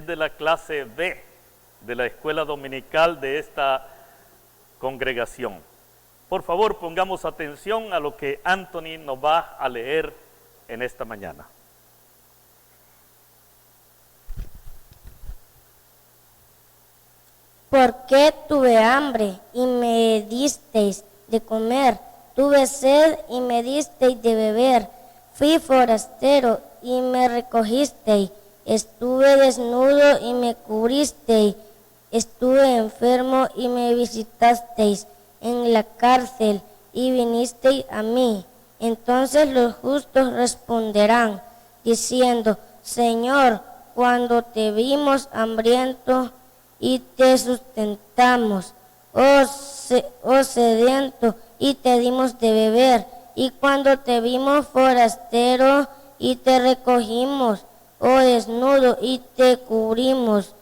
de la clase B de la escuela dominical de esta congregación. Por favor, pongamos atención a lo que Anthony nos va a leer en esta mañana. Porque tuve hambre y me disteis de comer, tuve sed y me disteis de beber, fui forastero y me recogisteis, estuve desnudo y me cubristeis, estuve enfermo y me visitasteis, en la cárcel y vinisteis a mí. Entonces los justos responderán, diciendo, Señor, cuando te vimos hambriento y te sustentamos, o sediento y te dimos de beber, y cuando te vimos forastero y te recogimos, o desnudo y te cubrimos,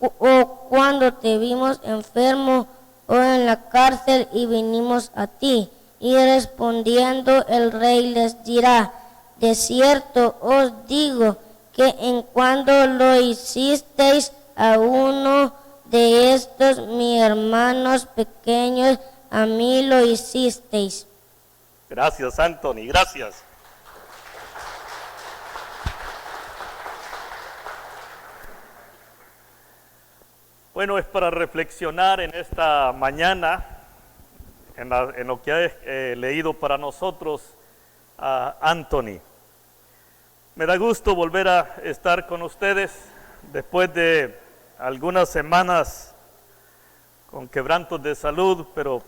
o cuando te vimos enfermo o en la cárcel y vinimos a ti. Y respondiendo el rey les dirá, de cierto os digo que en cuando lo hicisteis a uno de estos mis hermanos pequeños, a mí lo hicisteis. Gracias, Anthony, gracias. Bueno, es para reflexionar en esta mañana, en lo que he leído para nosotros a Anthony. Me da gusto volver a estar con ustedes después de algunas semanas con quebrantos de salud, pero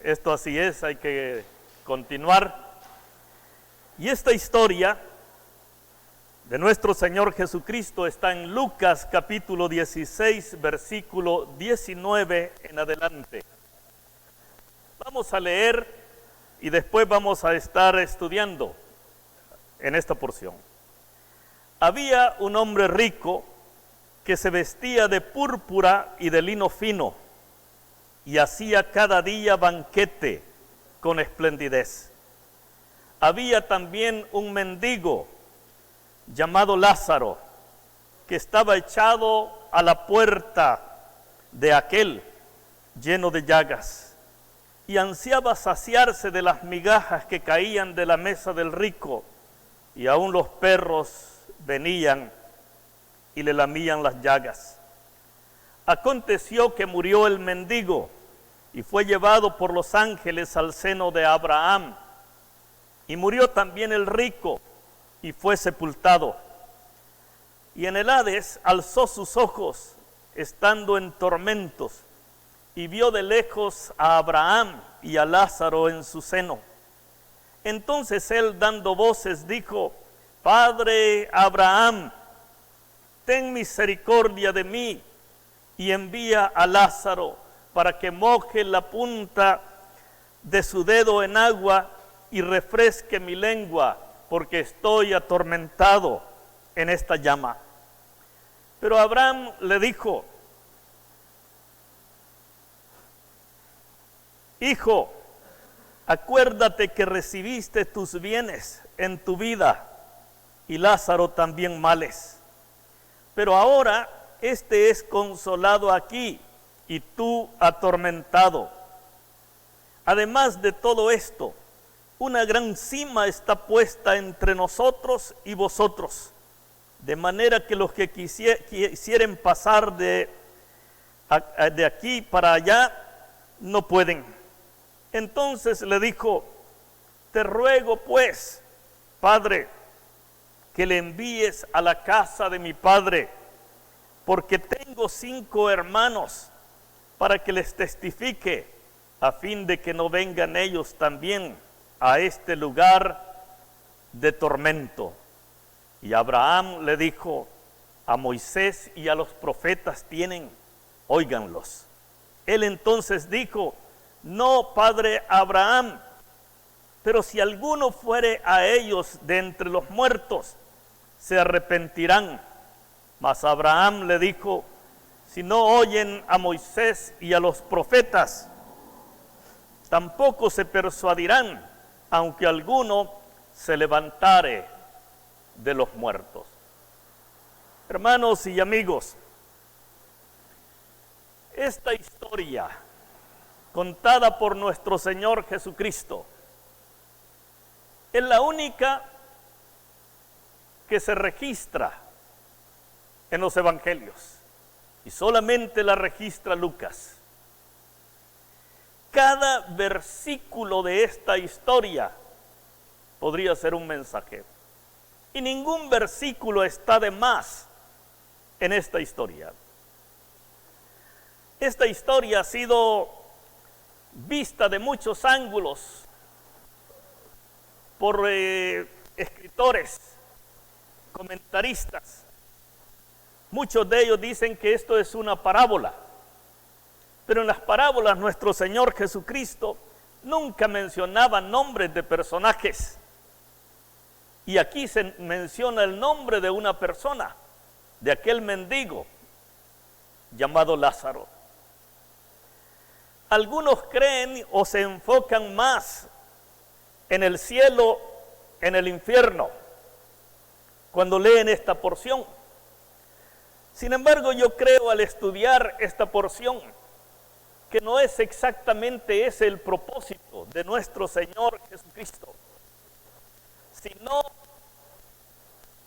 esto así es, hay que continuar. Y esta historia de nuestro Señor Jesucristo está en Lucas capítulo 16, versículo 19 en adelante. Vamos a leer y después vamos a estar estudiando en esta porción. Había un hombre rico que se vestía de púrpura y de lino fino y hacía cada día banquete con esplendidez. Había también un mendigo llamado Lázaro, que estaba echado a la puerta de aquel, lleno de llagas, y ansiaba saciarse de las migajas que caían de la mesa del rico, y aún los perros venían y le lamían las llagas. Aconteció que murió el mendigo, y fue llevado por los ángeles al seno de Abraham, y murió también el rico, y fue sepultado. Y en el Hades alzó sus ojos, estando en tormentos, y vio de lejos a Abraham y a Lázaro en su seno. Entonces él, dando voces, dijo, Padre Abraham, ten misericordia de mí, y envía a Lázaro para que moje la punta de su dedo en agua y refresque mi lengua, porque estoy atormentado en esta llama. Pero Abraham le dijo, Hijo, acuérdate que recibiste tus bienes en tu vida, y Lázaro también males. Pero ahora este es consolado aquí, y tú atormentado. Además de todo esto, una gran cima está puesta entre nosotros y vosotros, de manera que los que quisieren pasar de aquí para allá no pueden. Entonces le dijo, te ruego pues, Padre, que le envíes a la casa de mi padre, porque tengo 5 hermanos, para que les testifique, a fin de que no vengan ellos también a este lugar de tormento. Y Abraham le dijo, a Moisés y a los profetas tienen, óiganlos. Él entonces dijo, no, padre Abraham, pero si alguno fuere a ellos de entre los muertos, se arrepentirán. Mas Abraham le dijo, si no oyen a Moisés y a los profetas, tampoco se persuadirán, aunque alguno se levantare de los muertos. Hermanos y amigos, esta historia contada por nuestro Señor Jesucristo es la única que se registra en los evangelios y solamente la registra Lucas. Cada versículo de esta historia podría ser un mensaje y ningún versículo está de más en esta historia. Esta historia ha sido vista de muchos ángulos por escritores, comentaristas. Muchos de ellos dicen que esto es una parábola, pero en las parábolas nuestro Señor Jesucristo nunca mencionaba nombres de personajes. Y aquí se menciona el nombre de una persona, de aquel mendigo llamado Lázaro. Algunos creen o se enfocan más en el cielo, en el infierno, cuando leen esta porción. Sin embargo, yo creo al estudiar esta porción que no es exactamente ese el propósito de nuestro Señor Jesucristo, sino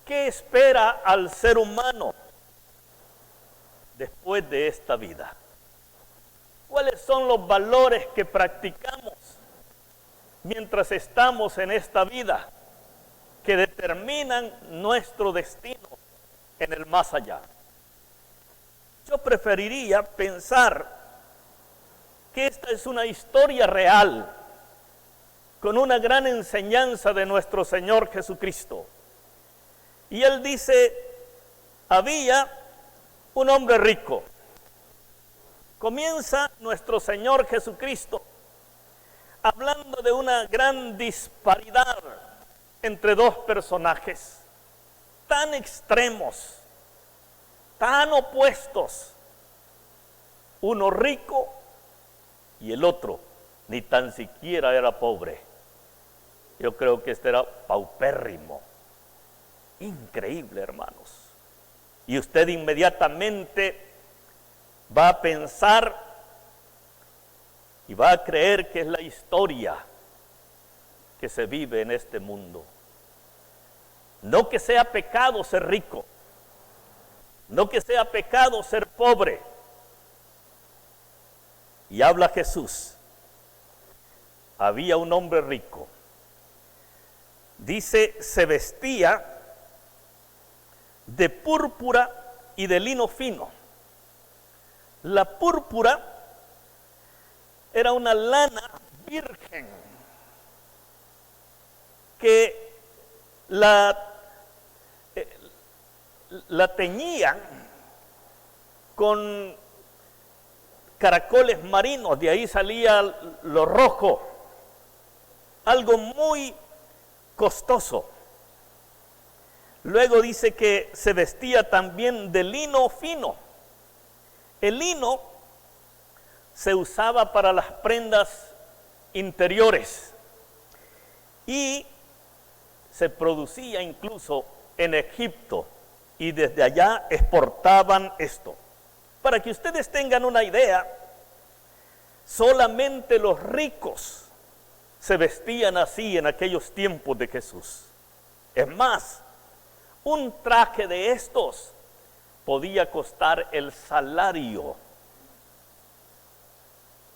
qué espera al ser humano después de esta vida. ¿Cuáles son los valores que practicamos mientras estamos en esta vida que determinan nuestro destino en el más allá? Yo preferiría pensar que esta es una historia real con una gran enseñanza de nuestro Señor Jesucristo. Y Él dice, había un hombre rico. Comienza nuestro Señor Jesucristo hablando de una gran disparidad entre dos personajes tan extremos, tan opuestos, uno rico y el otro ni tan siquiera era pobre. Yo creo que este era paupérrimo. Increíble, hermanos. Y usted inmediatamente va a pensar y va a creer que es la historia que se vive en este mundo. No que sea pecado ser rico, no que sea pecado ser pobre. Y habla Jesús. Había un hombre rico. Dice, se vestía de púrpura y de lino fino. La púrpura era una lana virgen que la teñían con caracoles marinos, de ahí salía lo rojo, algo muy costoso. Luego dice que se vestía también de lino fino. El lino se usaba para las prendas interiores y se producía incluso en Egipto y desde allá exportaban esto. Para que ustedes tengan una idea, solamente los ricos se vestían así en aquellos tiempos de Jesús. Es más, un traje de estos podía costar el salario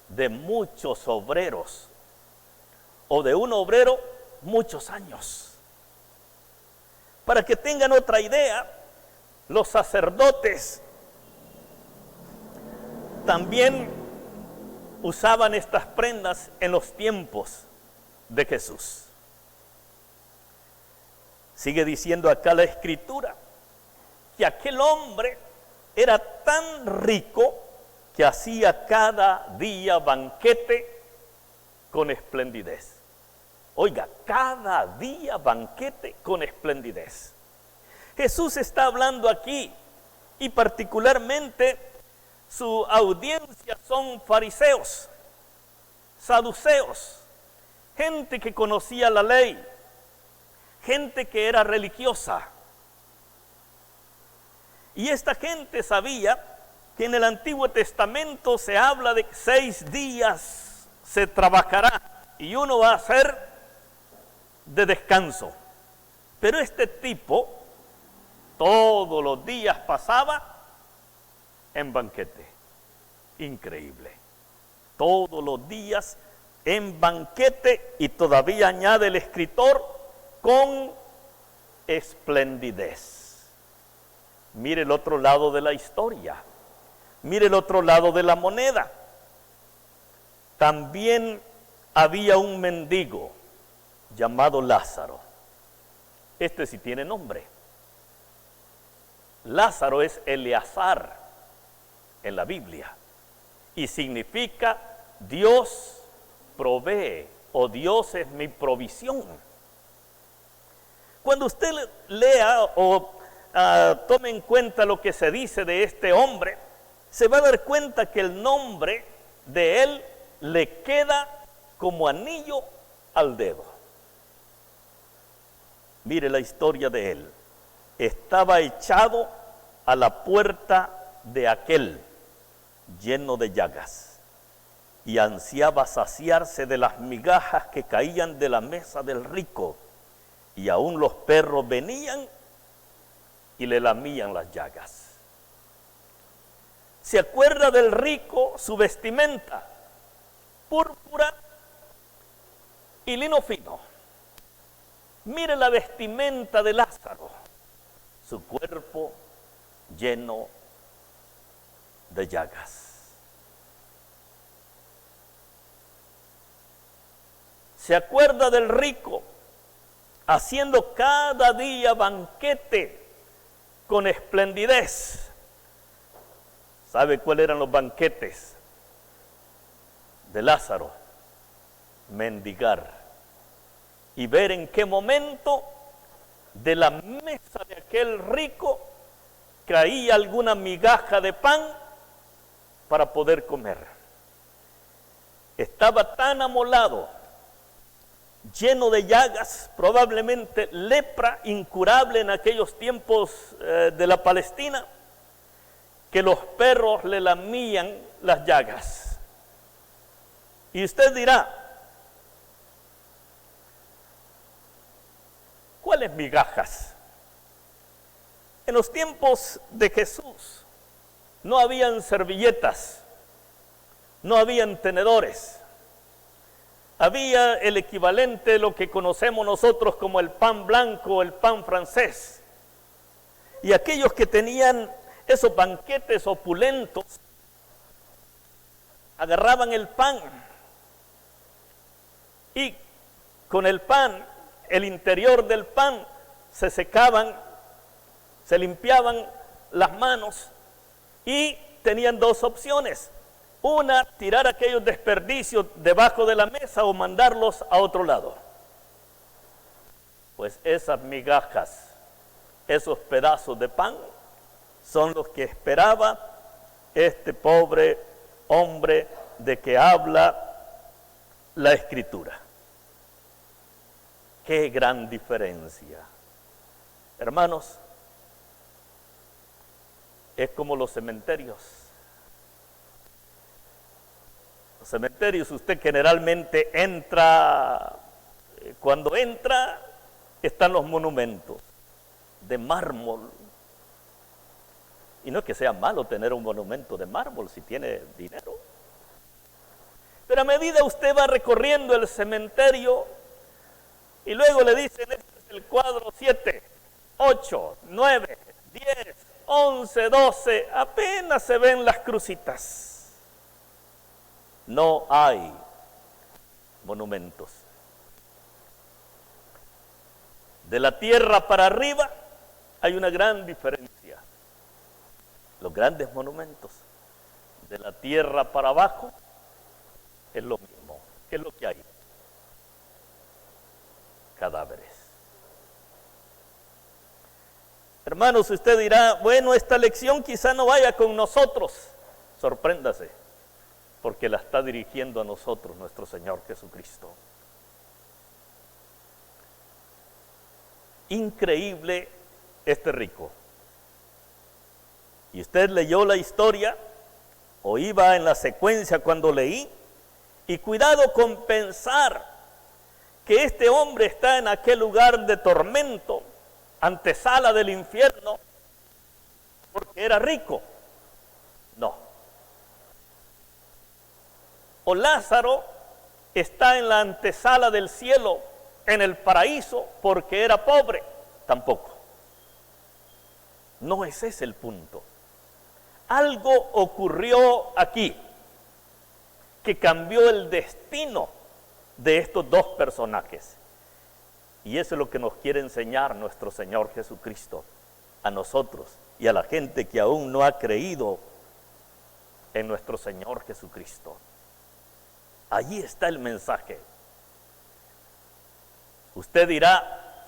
de muchos obreros o de un obrero muchos años. Para que tengan otra idea, los sacerdotes también usaban estas prendas en los tiempos de Jesús. Sigue diciendo acá la Escritura que aquel hombre era tan rico que hacía cada día banquete con esplendidez. Oiga, cada día banquete con esplendidez. Jesús está hablando aquí y particularmente su audiencia son fariseos, saduceos, gente que conocía la ley, gente que era religiosa. Y esta gente sabía que en el Antiguo Testamento se habla de que 6 días se trabajará y uno va a ser de descanso. Pero este tipo todos los días pasaba en banquete. Increíble. Todos los días en banquete, y todavía añade el escritor, con esplendidez. Mire el otro lado de la historia. Mire el otro lado de la moneda. También había un mendigo llamado Lázaro. Este sí tiene nombre. Lázaro es Eleazar en la Biblia y significa Dios provee o Dios es mi provisión. Cuando usted lea o tome en cuenta lo que se dice de este hombre, se va a dar cuenta que el nombre de él le queda como anillo al dedo. Mire la historia de él. Estaba echado a la puerta de aquel, lleno de llagas, y ansiaba saciarse de las migajas que caían de la mesa del rico, y aún los perros venían y le lamían las llagas. ¿Se acuerda del rico? Su vestimenta, púrpura y lino fino. Mire la vestimenta de Lázaro, su cuerpo lleno de llagas. ¿Se acuerda del rico haciendo cada día banquete con esplendidez? ¿Sabe cuáles eran los banquetes de Lázaro? Mendigar y ver en qué momento de la mesa de aquel rico caía alguna migaja de pan para poder comer. Estaba tan amolado, lleno de llagas, probablemente lepra incurable en aquellos tiempos de la Palestina, que los perros le lamían las llagas. Y usted dirá, ¿cuáles migajas? En los tiempos de Jesús no habían servilletas, no habían tenedores. Había el equivalente de lo que conocemos nosotros como el pan blanco o el pan francés. Y aquellos que tenían esos banquetes opulentos agarraban el pan y con el pan, el interior del pan, se secaban, se limpiaban las manos y tenían dos opciones. Una, tirar aquellos desperdicios debajo de la mesa o mandarlos a otro lado. Pues esas migajas, esos pedazos de pan, son los que esperaba este pobre hombre de que habla la Escritura. ¡Qué gran diferencia! Hermanos, es como los cementerios. Los cementerios, usted generalmente entra, cuando entra, están los monumentos de mármol. Y no es que sea malo tener un monumento de mármol si tiene dinero. Pero a medida usted va recorriendo el cementerio y luego le dicen, este es el cuadro 7, 8, 9, 10, 11, 12, apenas se ven las crucitas. No hay monumentos. De la tierra para arriba hay una gran diferencia. Los grandes monumentos. De la tierra para abajo es lo mismo. ¿Qué es lo que hay? Cadáveres. Hermanos, usted dirá, bueno, esta lección quizá no vaya con nosotros. Sorpréndase, porque la está dirigiendo a nosotros nuestro Señor Jesucristo. Increíble este rico. Y usted leyó la historia, o iba en la secuencia cuando leí, y cuidado con pensar que este hombre está en aquel lugar de tormento, antesala del infierno, porque era rico. No. O Lázaro está en la antesala del cielo, en el paraíso, porque era pobre. Tampoco. No ese es el punto. Algo ocurrió aquí que cambió el destino de estos dos personajes. Y eso es lo que nos quiere enseñar nuestro Señor Jesucristo a nosotros y a la gente que aún no ha creído en nuestro Señor Jesucristo. Allí está el mensaje. Usted dirá,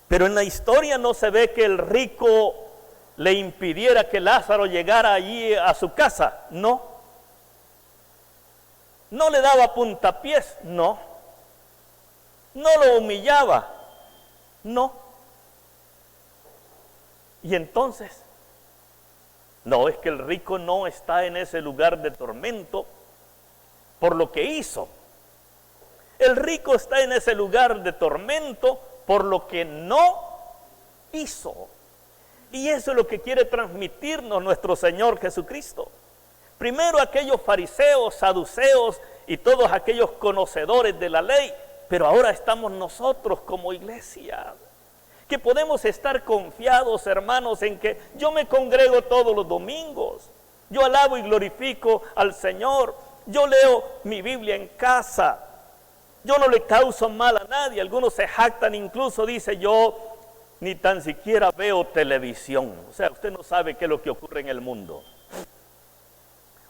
pero en la historia no se ve que el rico le impidiera que Lázaro llegara allí a su casa. No. No le daba puntapiés. No. No lo humillaba. No. Y entonces, no, es que el rico no está en ese lugar de tormento por lo que hizo. El rico está en ese lugar de tormento por lo que no hizo. Y eso es lo que quiere transmitirnos nuestro Señor Jesucristo. Primero aquellos fariseos, saduceos y todos aquellos conocedores de la ley, pero ahora estamos nosotros como iglesia, que podemos estar confiados, hermanos, en que yo me congrego todos los domingos, yo alabo y glorifico al Señor, yo leo mi Biblia en casa, yo no le causo mal a nadie. Algunos se jactan, incluso dice, yo ni tan siquiera veo televisión. O sea, usted no sabe qué es lo que ocurre en el mundo.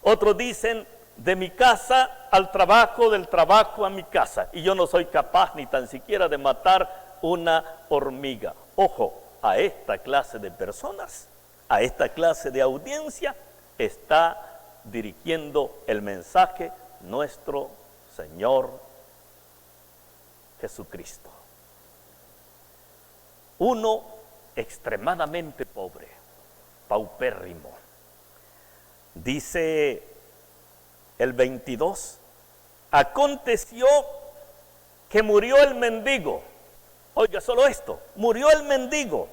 Otros dicen, de mi casa al trabajo, del trabajo a mi casa. Y yo no soy capaz ni tan siquiera de matar una hormiga. Ojo, a esta clase de personas, a esta clase de audiencia, está dirigiendo el mensaje nuestro Señor Jesucristo. Uno extremadamente pobre, paupérrimo. Dice el 22, aconteció que murió el mendigo. Oiga, solo esto, murió el mendigo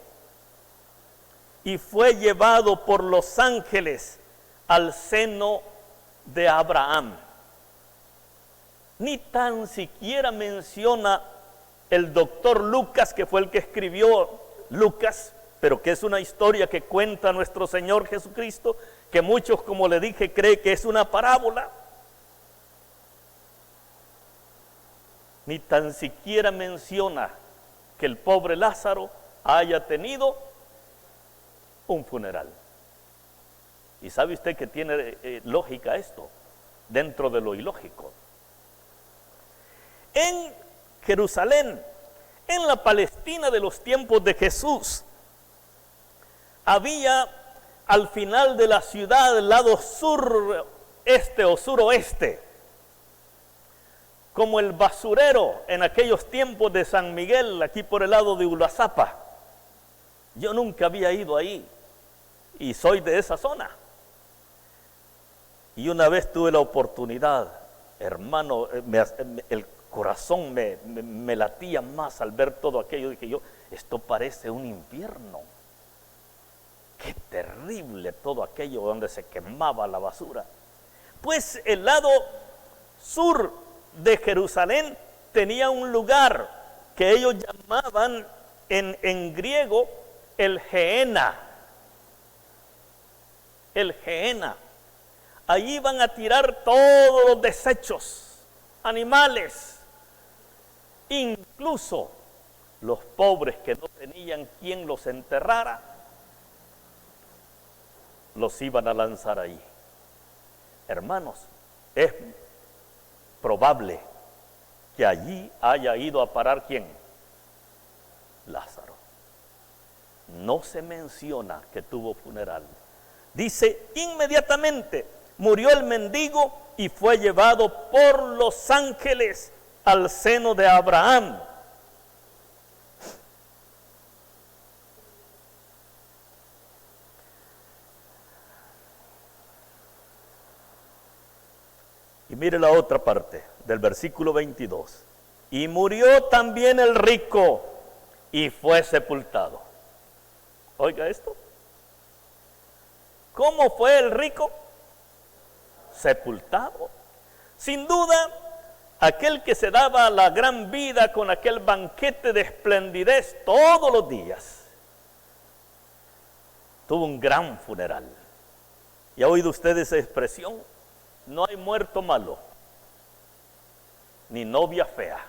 y fue llevado por los ángeles al seno de Abraham. Ni tan siquiera menciona el doctor Lucas, que fue el que escribió Lucas, pero que es una historia que cuenta nuestro Señor Jesucristo, que muchos, como le dije, creen que es una parábola. Ni tan siquiera menciona que el pobre Lázaro haya tenido un funeral. ¿Y sabe usted que tiene lógica esto? Dentro de lo ilógico. En Jerusalén, en la Palestina de los tiempos de Jesús, había al final de la ciudad, del lado sureste o suroeste, como el basurero en aquellos tiempos de San Miguel, aquí por el lado de Ulazapa. Yo nunca había ido ahí y soy de esa zona. Y una vez tuve la oportunidad, hermano, el corazón me latía más al ver todo aquello. Dije yo, esto parece un infierno. Qué terrible todo aquello donde se quemaba la basura. Pues el lado sur de Jerusalén tenía un lugar que ellos llamaban en griego el Gehenna. El Gehenna. Allí iban a tirar todos los desechos, animales, incluso los pobres que no tenían quien los enterrara, los iban a lanzar ahí. Hermanos, es probable que allí haya ido a parar ¿quién? Lázaro. No se menciona que tuvo funeral. Dice, inmediatamente murió el mendigo y fue llevado por los ángeles al seno de Abraham. Y mire la otra parte del versículo 22. Y murió también el rico y fue sepultado. Oiga esto. ¿Cómo fue el rico? Sepultado. Sin duda, aquel que se daba la gran vida con aquel banquete de esplendidez todos los días, tuvo un gran funeral. ¿Y ha oído usted esa expresión? No hay muerto malo, ni novia fea.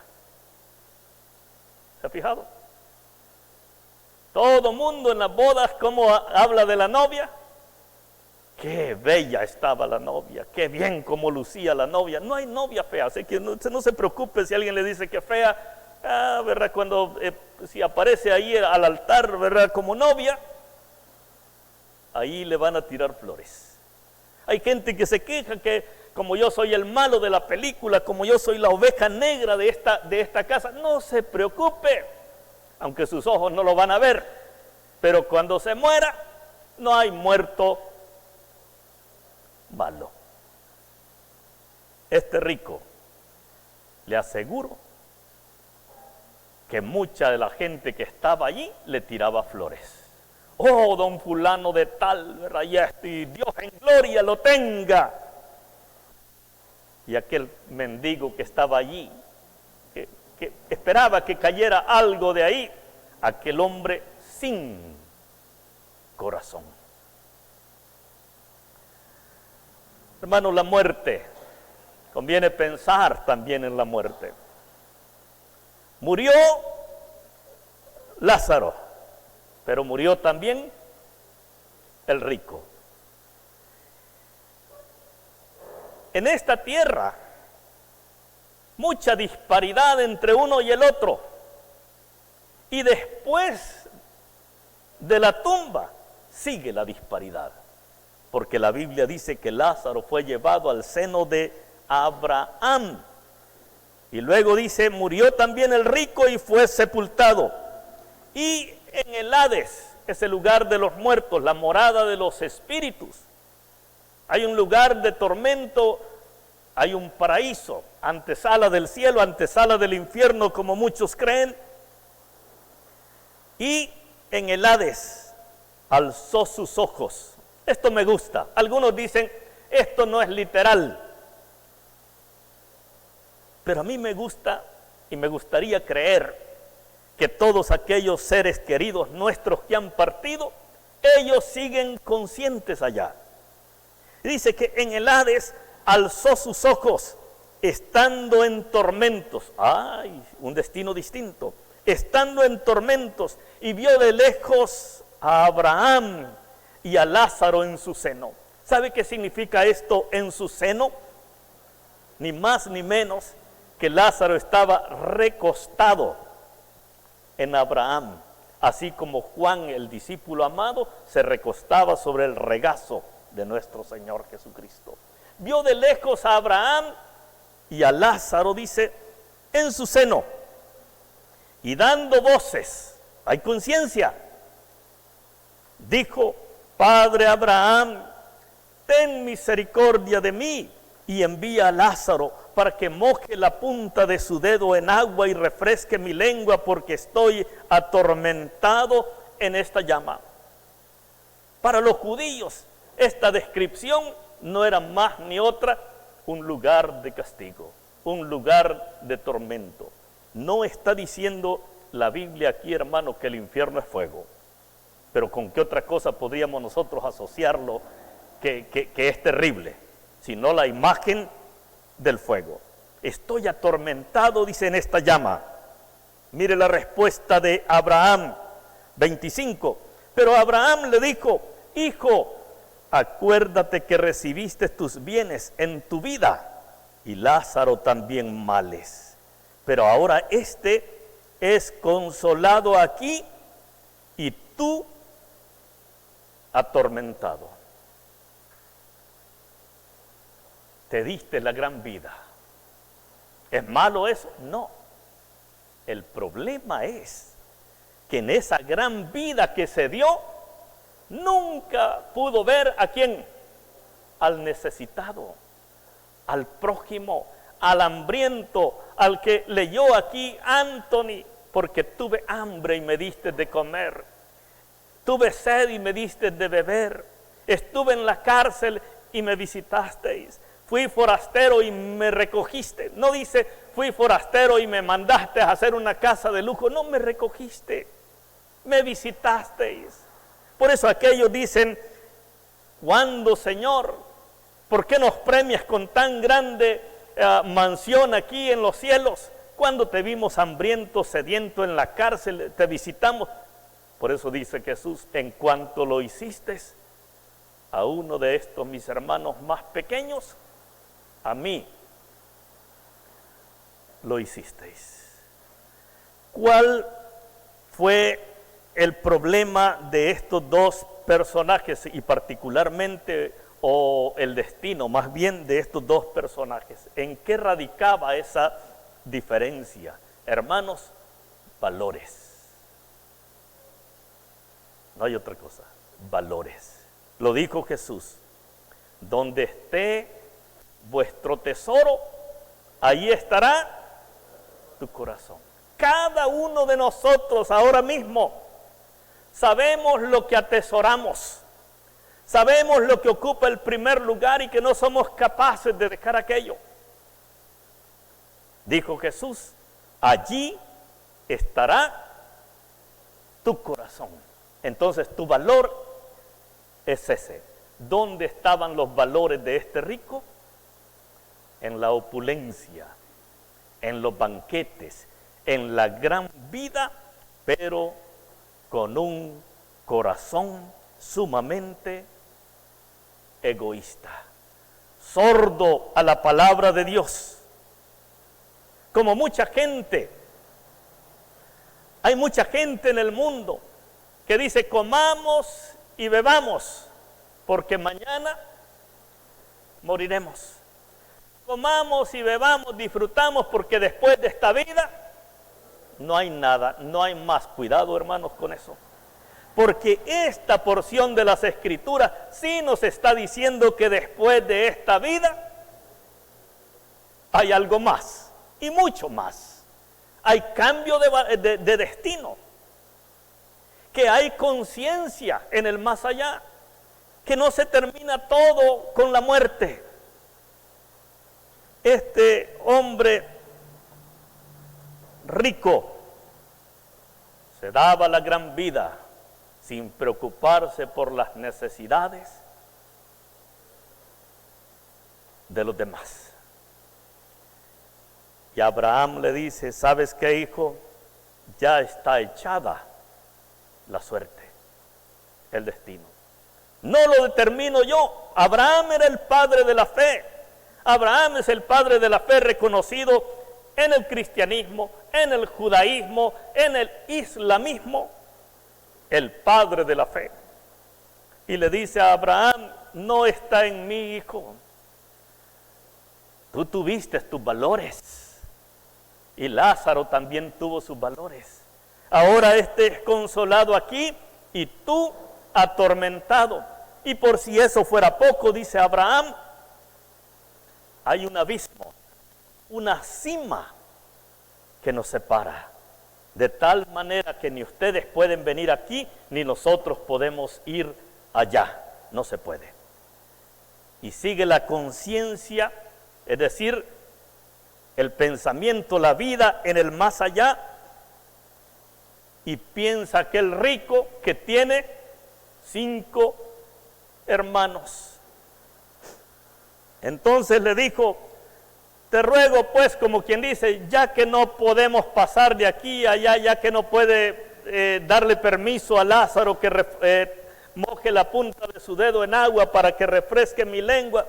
¿Se ha fijado? Todo mundo en las bodas, ¿cómo habla de la novia? Qué bella estaba la novia, qué bien como lucía la novia. No hay novia fea, así que no se preocupe si alguien le dice que es fea. ¿Verdad? Cuando si aparece ahí al altar, ¿verdad? Como novia, ahí le van a tirar flores. Hay gente que se queja que como yo soy el malo de la película, como yo soy la oveja negra de esta casa. No se preocupe, aunque sus ojos no lo van a ver, pero cuando se muera, no hay muerto malo. Este rico, le aseguro que mucha de la gente que estaba allí le tiraba flores. Oh, don fulano de tal, ¿verdad? Y Dios en gloria lo tenga. Y aquel mendigo que estaba allí, que esperaba que cayera algo de ahí, aquel hombre sin corazón. Hermanos, la muerte, conviene pensar también en la muerte. Murió Lázaro, pero murió también el rico. En esta tierra, mucha disparidad entre uno y el otro. Y después de la tumba, sigue la disparidad. Porque la Biblia dice que Lázaro fue llevado al seno de Abraham. Y luego dice, murió también el rico y fue sepultado. Y en el Hades, ese lugar de los muertos, la morada de los espíritus, hay un lugar de tormento, hay un paraíso, antesala del cielo, antesala del infierno, como muchos creen. Y en el Hades alzó sus ojos. Esto me gusta. Algunos dicen, esto no es literal. Pero a mí me gusta y me gustaría creer que todos aquellos seres queridos nuestros que han partido, ellos siguen conscientes allá. Dice que en el Hades alzó sus ojos, estando en tormentos. ¡Ay! Un destino distinto. Estando en tormentos, y vio de lejos a Abraham y a Lázaro en su seno. ¿Sabe qué significa esto en su seno? Ni más ni menos que Lázaro estaba recostado en Abraham, así como Juan, el discípulo amado, se recostaba sobre el regazo de nuestro Señor Jesucristo. Vio de lejos a Abraham y a Lázaro, dice, en su seno, y dando voces, hay conciencia, dijo, Padre Abraham, ten misericordia de mí y envía a Lázaro para que moje la punta de su dedo en agua y refresque mi lengua, porque estoy atormentado en esta llama. Para los judíos, esta descripción no era más ni otra un lugar de castigo, un lugar de tormento. No está diciendo la Biblia aquí, hermano, que el infierno es fuego. Pero ¿con qué otra cosa podríamos nosotros asociarlo que es terrible? Sino la imagen del fuego. Estoy atormentado, dice, en esta llama. Mire la respuesta de Abraham, 25. Pero Abraham le dijo, hijo, acuérdate que recibiste tus bienes en tu vida, y Lázaro también males. Pero ahora este es consolado aquí, y tú atormentado. Te diste la gran vida. ¿Es malo eso? No. El problema es que en esa gran vida que se dio, nunca pudo ver a quién, al necesitado, al prójimo, al hambriento, al que leyó aquí Anthony, porque tuve hambre y me diste de comer, tuve sed y me diste de beber, estuve en la cárcel y me visitasteis, fui forastero y me recogiste. No dice fui forastero y me mandaste a hacer una casa de lujo, no, me recogiste, me visitasteis. Por eso aquellos dicen, ¿cuándo, Señor? ¿Por qué nos premias con tan grande mansión aquí en los cielos? Cuando te vimos hambriento, sediento en la cárcel, te visitamos. Por eso dice Jesús, en cuanto lo hiciste a uno de estos mis hermanos más pequeños, a mí lo hicisteis. ¿Cuál fue el problema de estos dos personajes y particularmente, o el destino más bien de estos dos personajes? ¿En qué radicaba esa diferencia? Hermanos, valores. No hay otra cosa, valores. Lo dijo Jesús, donde esté vuestro tesoro, ahí estará tu corazón. Cada uno de nosotros ahora mismo sabemos lo que atesoramos, sabemos lo que ocupa el primer lugar y que no somos capaces de dejar aquello. Dijo Jesús, allí estará tu corazón. Entonces tu valor es ese. ¿Dónde estaban los valores de este rico? En la opulencia, en los banquetes, en la gran vida, pero con un corazón sumamente egoísta, sordo a la palabra de Dios. Como mucha gente, hay mucha gente en el mundo que dice comamos y bebamos, porque mañana moriremos. Comamos y bebamos, disfrutamos, porque después de esta vida no hay nada, no hay más. Cuidado, hermanos, con eso. Porque esta porción de las Escrituras sí nos está diciendo que después de esta vida hay algo más y mucho más. Hay cambio de destino, que hay conciencia en el más allá, que no se termina todo con la muerte. Este hombre rico se daba la gran vida sin preocuparse por las necesidades de los demás. Y Abraham le dice, ¿sabes qué, hijo? Ya está echada la suerte, el destino. No lo determino yo. Abraham era el padre de la fe. Abraham es el padre de la fe reconocido en el cristianismo, en el judaísmo, en el islamismo, el padre de la fe. Y le dice a Abraham, no está en mí, hijo. Tú tuviste tus valores y Lázaro también tuvo sus valores. Ahora este es consolado aquí y tú atormentado. Y por si eso fuera poco, dice Abraham, hay un abismo, una cima que nos separa, de tal manera que ni ustedes pueden venir aquí, ni nosotros podemos ir allá. No se puede. Y sigue la conciencia, es decir, el pensamiento, la vida en el más allá, y piensa aquel rico que tiene 5 hermanos. Entonces le dijo, te ruego pues, como quien dice, ya que no podemos pasar de aquí a allá, ya que no puede darle permiso a Lázaro que moje la punta de su dedo en agua para que refresque mi lengua,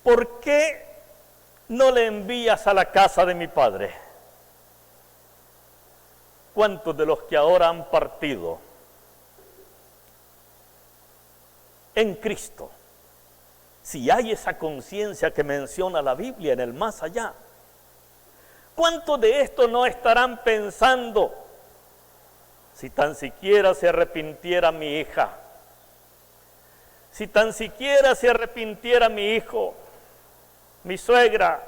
¿por qué no le envías a la casa de mi padre? ¿Cuántos de los que ahora han partido en Cristo, si hay esa conciencia que menciona la Biblia en el más allá, cuántos de estos no estarán pensando, si tan siquiera se arrepintiera mi hija, si tan siquiera se arrepintiera mi hijo, mi suegra,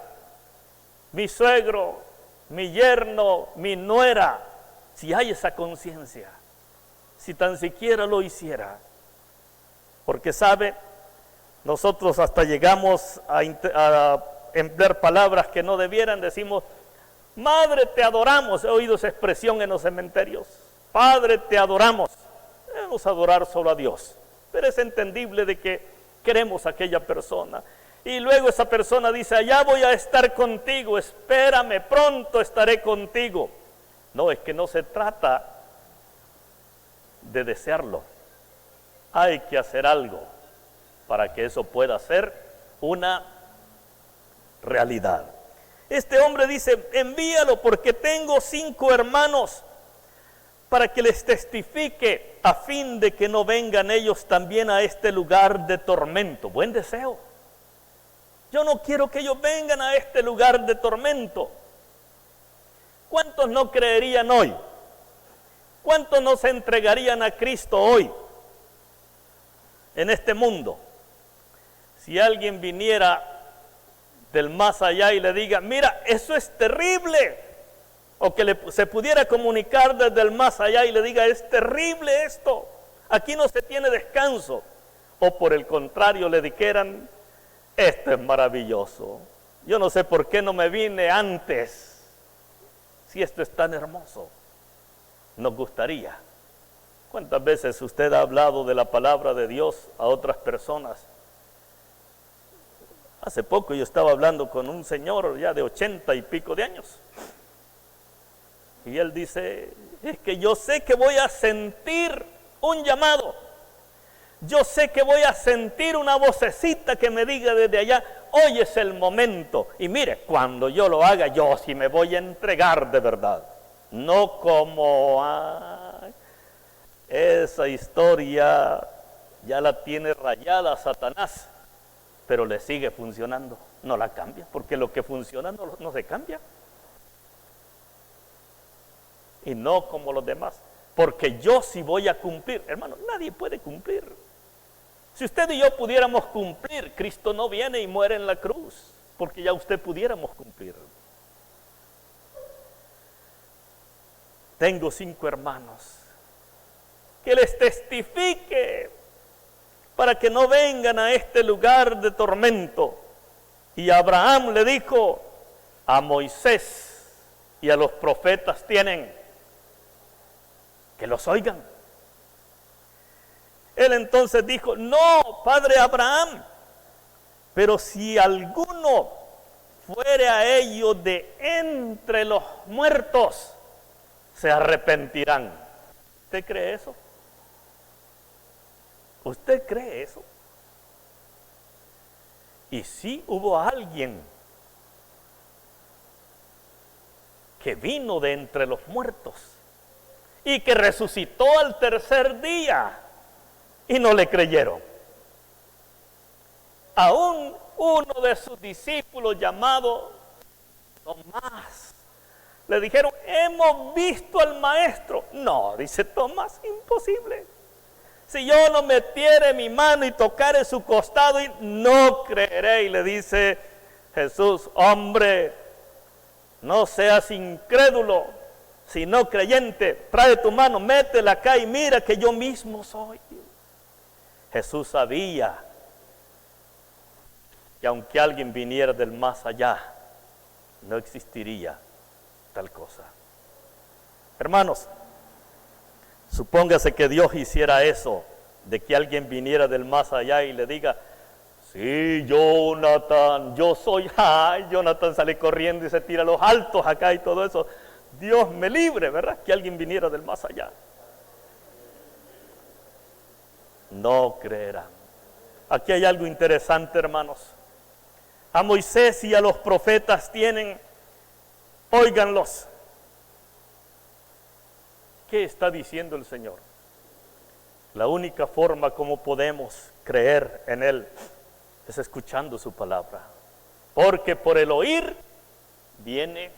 mi suegro, mi yerno, mi nuera, si hay esa conciencia, si tan siquiera lo hiciera. Porque sabe, nosotros hasta llegamos a emplear palabras que no debieran. Decimos, madre, te adoramos. He oído esa expresión en los cementerios. Padre, te adoramos. Debemos adorar solo a Dios. Pero es entendible de que queremos a aquella persona. Y luego esa persona dice, allá voy a estar contigo, espérame, pronto estaré contigo. No, es que no se trata de desearlo. Hay que hacer algo para que eso pueda ser una realidad. Este hombre dice, envíalo porque tengo 5 hermanos para que les testifique a fin de que no vengan ellos también a este lugar de tormento. Buen deseo. Yo no quiero que ellos vengan a este lugar de tormento. ¿Cuántos no creerían hoy? ¿Cuántos no se entregarían a Cristo hoy en este mundo? Si alguien viniera del más allá y le diga, mira, eso es terrible, o que se pudiera comunicar desde el más allá y le diga, es terrible esto, aquí no se tiene descanso, o por el contrario le dijeran, esto es maravilloso, yo no sé por qué no me vine antes, si esto es tan hermoso, nos gustaría. ¿Cuántas veces usted ha hablado de la palabra de Dios a otras personas? Hace poco yo estaba hablando con un señor ya de 80 y pico de años. Y él dice, es que yo sé que voy a sentir un llamado. Yo sé que voy a sentir una vocecita que me diga desde allá, hoy es el momento. Y mire, cuando yo lo haga, yo sí me voy a entregar de verdad. No como, esa historia ya la tiene rayada Satanás. Pero le sigue funcionando, no la cambia, porque lo que funciona no se cambia. Y no como los demás, porque yo sí voy a cumplir. Hermano, nadie puede cumplir. Si usted y yo pudiéramos cumplir, Cristo no viene y muere en la cruz, porque ya usted pudiéramos cumplir. Tengo 5 hermanos, que les testifique para que no vengan a este lugar de tormento. Y Abraham le dijo, a Moisés y a los profetas tienen, que los oigan. Él entonces dijo, no, padre Abraham, pero si alguno fuere a ellos de entre los muertos, se arrepentirán. ¿Usted cree eso? ¿Usted cree eso? Y sí hubo alguien que vino de entre los muertos y que resucitó al tercer día y no le creyeron. Aún uno de sus discípulos llamado Tomás le dijeron, hemos visto al maestro. No, dice Tomás, imposible. Si yo no metiere mi mano y tocare su costado, no creeré. Y le dice Jesús, hombre, no seas incrédulo, sino creyente. Trae tu mano, métela acá y mira que yo mismo soy. Jesús sabía que aunque alguien viniera del más allá, no existiría tal cosa. Hermanos, supóngase que Dios hiciera eso, de que alguien viniera del más allá y le diga, sí, Jonathan, yo soy, Jonathan sale corriendo y se tira a los altos acá y todo eso. Dios me libre, ¿verdad? Que alguien viniera del más allá. No creerán. Aquí hay algo interesante, hermanos. A Moisés y a los profetas tienen, óiganlos. ¿Qué está diciendo el Señor? La única forma como podemos creer en Él es escuchando su palabra. Porque por el oír viene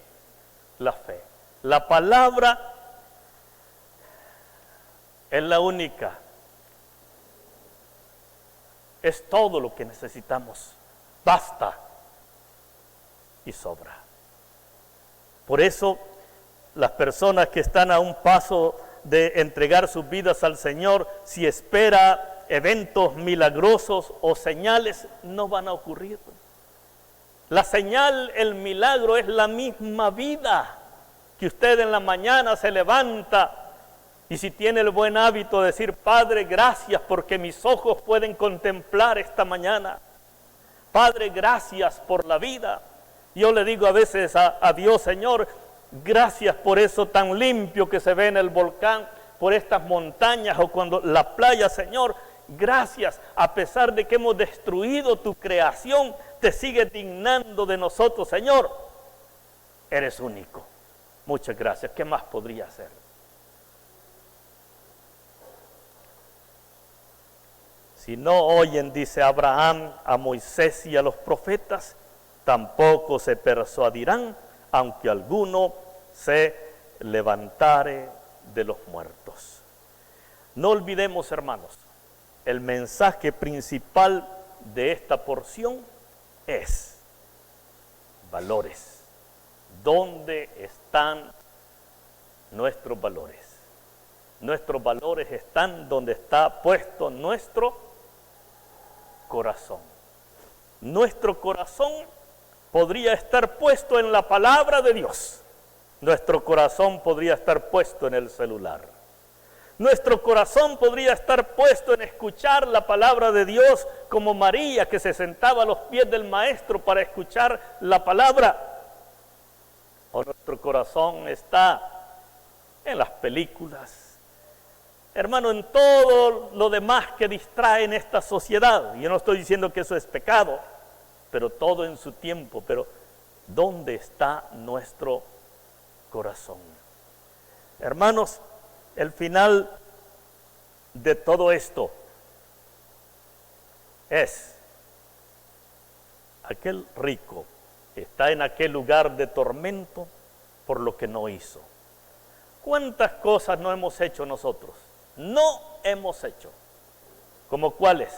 la fe. La palabra es la única. Es todo lo que necesitamos. Basta. y sobra. Por eso, las personas que están a un paso de entregar sus vidas al Señor, si espera eventos milagrosos o señales, no van a ocurrir. La señal, el milagro es la misma vida, que usted en la mañana se levanta y si tiene el buen hábito de decir: Padre, gracias porque mis ojos pueden contemplar esta mañana. Padre, gracias por la vida. Yo le digo a veces a Dios: Señor, gracias por eso tan limpio que se ve en el volcán, por estas montañas o cuando la playa, Señor. Gracias, a pesar de que hemos destruido tu creación, te sigues dignando de nosotros, Señor. Eres único. Muchas gracias. ¿Qué más podría hacer? Si no oyen, dice Abraham, a Moisés y a los profetas, tampoco se persuadirán, aunque alguno se levantare de los muertos. No olvidemos, hermanos, el mensaje principal de esta porción es valores. ¿Dónde están nuestros valores? Nuestros valores están donde está puesto nuestro corazón. Nuestro corazón podría estar puesto en la palabra de Dios. Nuestro corazón podría estar puesto en el celular. Nuestro corazón podría estar puesto en escuchar la palabra de Dios, como María, que se sentaba a los pies del Maestro para escuchar la palabra. O nuestro corazón está en las películas, hermano, en todo lo demás que distrae en esta sociedad. Yo no estoy diciendo que eso es pecado, pero todo en su tiempo. Pero ¿dónde está nuestro corazón? Hermanos, el final de todo esto es: aquel rico está en aquel lugar de tormento por lo que no hizo. ¿Cuántas cosas no hemos hecho nosotros? No hemos hecho. ¿Como cuáles?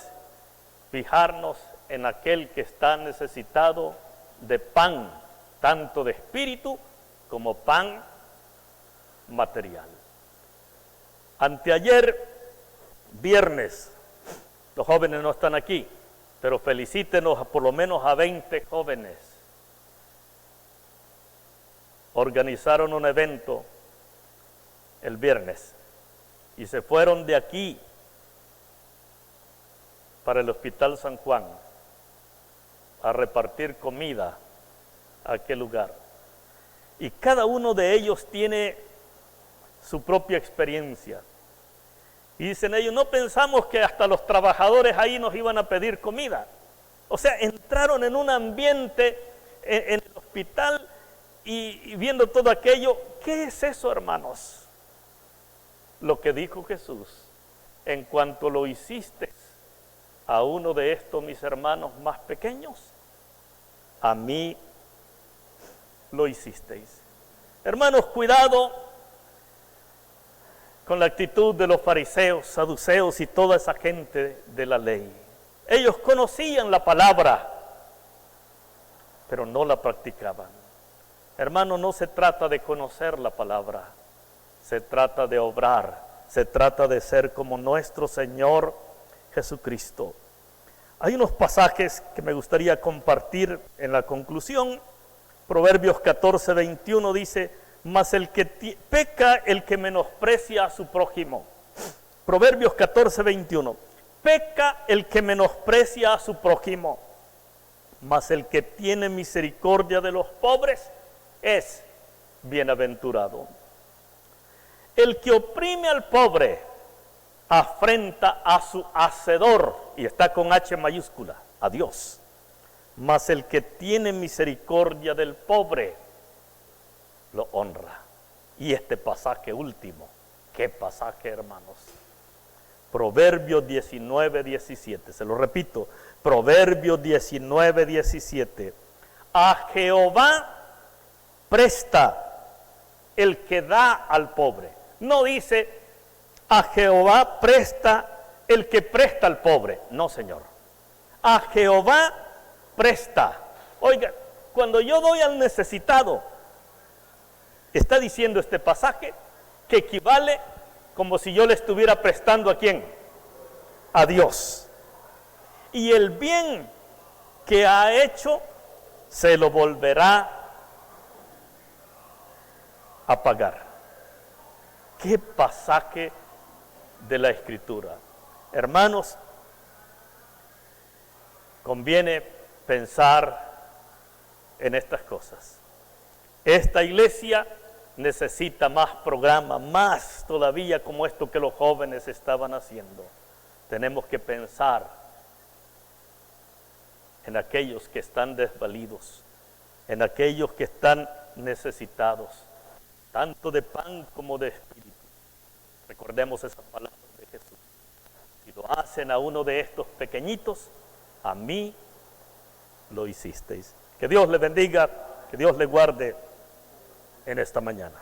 Fijarnos en aquel que está necesitado de pan, tanto de espíritu como pan material. Anteayer, viernes, los jóvenes no están aquí, pero felicítenos por lo menos a 20 jóvenes. Organizaron un evento el viernes y se fueron de aquí para el Hospital San Juan a repartir comida a aquel lugar. Y cada uno de ellos tiene su propia experiencia. Y dicen ellos: no pensamos que hasta los trabajadores ahí nos iban a pedir comida. O sea, entraron en un ambiente en el hospital y viendo todo aquello. ¿Qué es eso, hermanos? Lo que dijo Jesús: en cuanto lo hiciste a uno de estos mis hermanos más pequeños, a mí lo hicisteis. Hermanos, cuidado con la actitud de los fariseos, saduceos y toda esa gente de la ley. Ellos conocían la palabra, pero no la practicaban. Hermano, no se trata de conocer la palabra, se trata de obrar, se trata de ser como nuestro Señor Jesucristo. Hay unos pasajes que me gustaría compartir en la conclusión. Proverbios 14:21 dice: mas el que peca el que menosprecia a su prójimo. Proverbios 14:21. Peca el que menosprecia a su prójimo, mas el que tiene misericordia de los pobres es bienaventurado. El que oprime al pobre afrenta a su hacedor, y está con H mayúscula, a Dios. Mas el que tiene misericordia del pobre lo honra. Y este pasaje último, ¿qué pasaje, hermanos? Proverbios 19:17, se lo repito, Proverbios 19:17. A Jehová presta el que da al pobre. No dice: a Jehová presta el que presta al pobre. No, Señor. A Jehová presta. Oiga, cuando yo doy al necesitado, está diciendo este pasaje que equivale como si yo le estuviera prestando ¿a quién? A Dios. Y el bien que ha hecho se lo volverá a pagar. ¿Qué pasaje de la Escritura? Hermanos, conviene pensar en estas cosas. Esta iglesia necesita más programas, más todavía como esto que los jóvenes estaban haciendo. Tenemos que pensar en aquellos que están desvalidos, en aquellos que están necesitados, tanto de pan como de espíritu. Recordemos esas palabras de Jesús. Si lo hacen a uno de estos pequeñitos, a mí lo hicisteis. Que Dios le bendiga, que Dios le guarde en esta mañana.